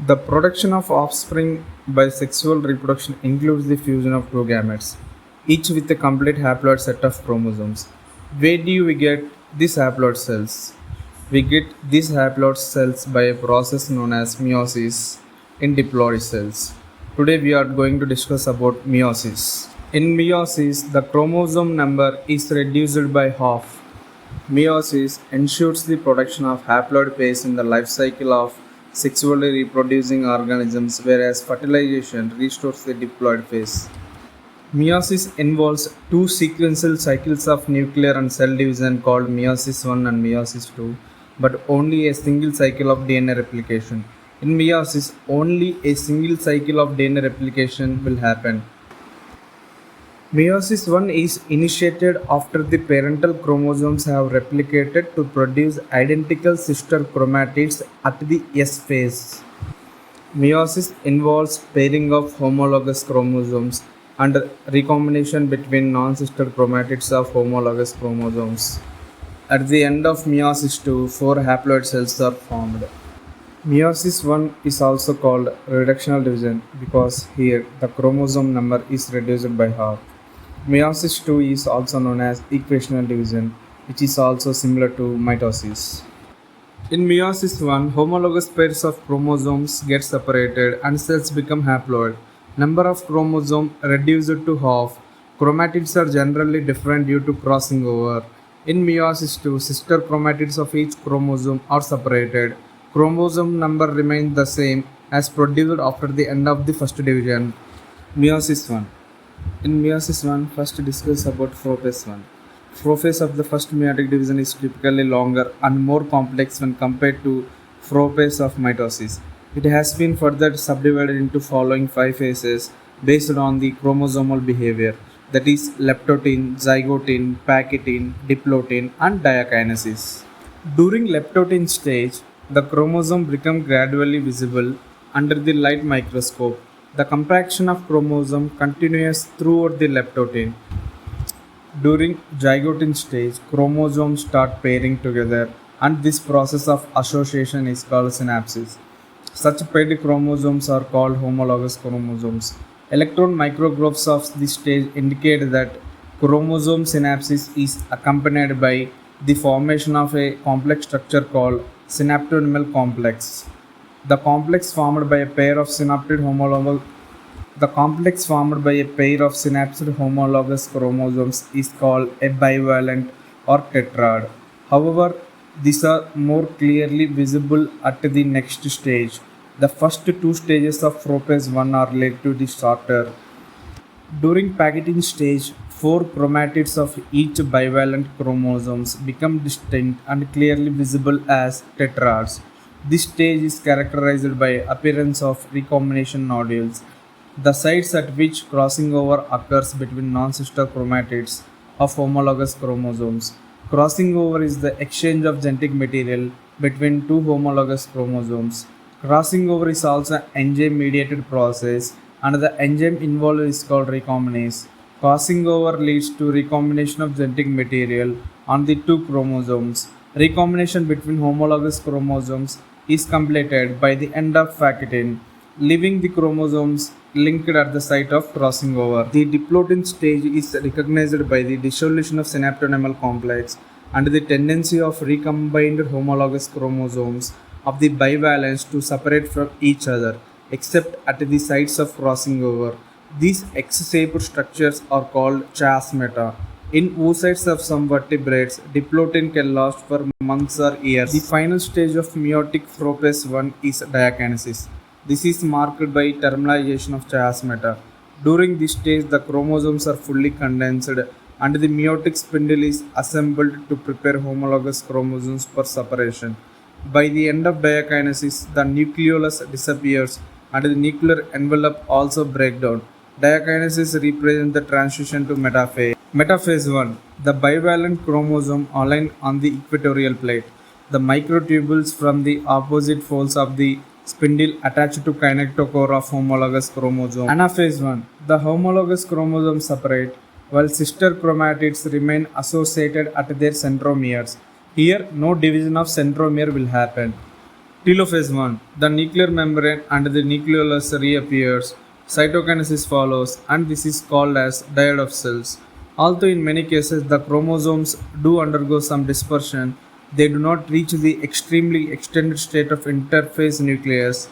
The production of offspring by sexual reproduction includes the fusion of two gametes, each with a complete haploid set of chromosomes. Where do we get these haploid cells? We get these haploid cells by a process known as meiosis in diploid cells. Today we are going to discuss about meiosis. In meiosis, the chromosome number is reduced by half. Meiosis ensures the production of haploid pairs in the life cycle of sexually reproducing organisms, whereas fertilization restores the diploid phase. Meiosis involves two sequential cycles of nuclear and cell division called meiosis 1 and meiosis 2, but only a single cycle of DNA replication. In meiosis, only a single cycle of DNA replication will happen. Meiosis 1 is initiated after the parental chromosomes have replicated to produce identical sister chromatids at the S phase. Meiosis involves pairing of homologous chromosomes and recombination between non-sister chromatids of homologous chromosomes. At the end of meiosis 2, 4 haploid cells are formed. Meiosis 1 is also called reductional division because here the chromosome number is reduced by half. Meiosis 2 is also known as equational division, which is also similar to mitosis. In meiosis 1, homologous pairs of chromosomes get separated and cells become haploid. Number of chromosomes reduced to half. Chromatids are generally different due to crossing over. In meiosis 2, sister chromatids of each chromosome are separated. Chromosome number remains the same as produced after the end of the first division. Meiosis 1. In meiosis 1, first discuss about prophase 1. Prophase of the first meiotic division is typically longer and more complex when compared to prophase of mitosis. It has been further subdivided into following 5 phases based on the chromosomal behavior, that is leptotin, zygotin, pachytin, diplotin and diakinesis. During leptotin stage, the chromosome becomes gradually visible under the light microscope. The contraction of chromosome continues throughout the leptotin. During zygotin stage, chromosomes start pairing together and this process of association is called synapsis. Such paired chromosomes are called homologous chromosomes. Electron micrographs of this stage indicate that chromosome synapsis is accompanied by the formation of a complex structure called synaptonemal complex. The complex formed by a pair of synapsid homologous chromosomes is called a bivalent or tetrad. However, these are more clearly visible at the next stage. The first two stages of prophase 1 are relatively shorter. During pachytin stage, 4 chromatids of each bivalent chromosomes become distinct and clearly visible as tetrads. This stage is characterized by appearance of recombination nodules, the sites at which crossing over occurs between non-sister chromatids of homologous chromosomes. Crossing over is the exchange of genetic material between two homologous chromosomes. Crossing over is also an enzyme-mediated process, and the enzyme involved is called recombinase. Crossing over leads to recombination of genetic material on the two chromosomes. Recombination between homologous chromosomes is completed by the end of pachytin, leaving the chromosomes linked at the site of crossing over. The diplotin stage is recognized by the dissolution of synaptonemal complex and the tendency of recombined homologous chromosomes of the bivalents to separate from each other, except at the sites of crossing over. These X-shaped structures are called chiasmata. In oocytes of some vertebrates, diplotin can last for months or years. The final stage of meiotic prophase 1 is diakinesis. This is marked by terminalization of chiasmata. During this stage, the chromosomes are fully condensed and the meiotic spindle is assembled to prepare homologous chromosomes for separation. By the end of diakinesis, the nucleolus disappears and the nuclear envelope also breaks down. Diakinesis represents the transition to metaphase. Metaphase 1. The bivalent chromosome align on the equatorial plate. The microtubules from the opposite folds of the spindle attached to kinetochore of homologous chromosome. Anaphase 1. The homologous chromosomes separate while sister chromatids remain associated at their centromeres. Here, no division of centromere will happen. Telophase 1. The nuclear membrane and the nucleolus reappears. Cytokinesis follows, and this is called as dyad of cells. Although in many cases the chromosomes do undergo some dispersion, they do not reach the extremely extended state of interphase nucleus.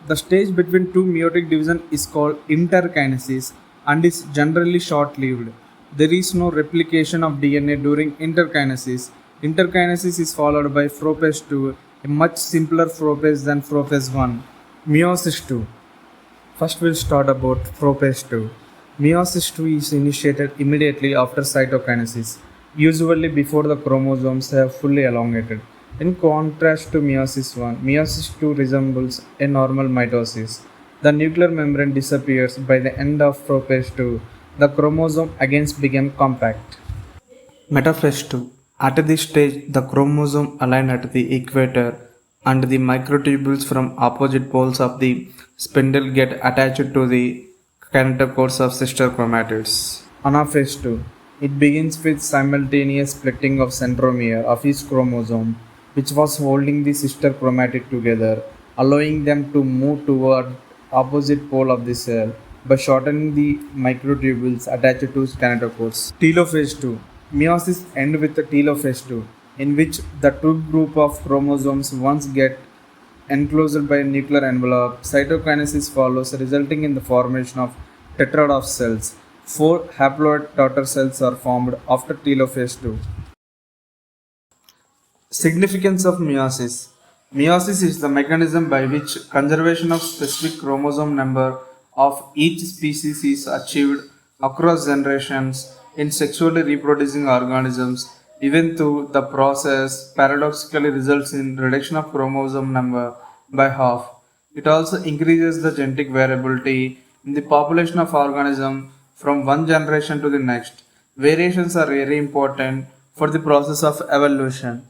The stage between two meiotic division is called interkinesis and is generally short-lived. There is no replication of DNA during interkinesis. Interkinesis is followed by prophase 2, a much simpler prophase than prophase 1. Meiosis 2. First we'll start about prophase 2. Meiosis 2 is initiated immediately after cytokinesis, usually before the chromosomes have fully elongated. In contrast to meiosis 1, meiosis 2 resembles a normal mitosis. The nuclear membrane disappears by the end of prophase 2. The chromosome again becomes compact. Metaphase 2. At this stage, the chromosome align at the equator and the microtubules from opposite poles of the spindle get attached to the kinetochores of sister chromatids. Anaphase 2. It begins with simultaneous splitting of centromere of each chromosome, which was holding the sister chromatid together, allowing them to move toward opposite pole of the cell by shortening the microtubules attached to kinetochores. Telophase 2. Meiosis ends with the telophase 2, in which the two group of chromosomes once get enclosed by a nuclear envelope. Cytokinesis follows, resulting in the formation of tetrad of cells. 4 haploid daughter cells are formed after telophase 2. Significance of meiosis. Meiosis is the mechanism by which conservation of specific chromosome number of each species is achieved across generations in sexually reproducing organisms, even though the process paradoxically results in reduction of chromosome number by half. It also increases the genetic variability in the population of organisms from one generation to the next. Variations are very important for the process of evolution.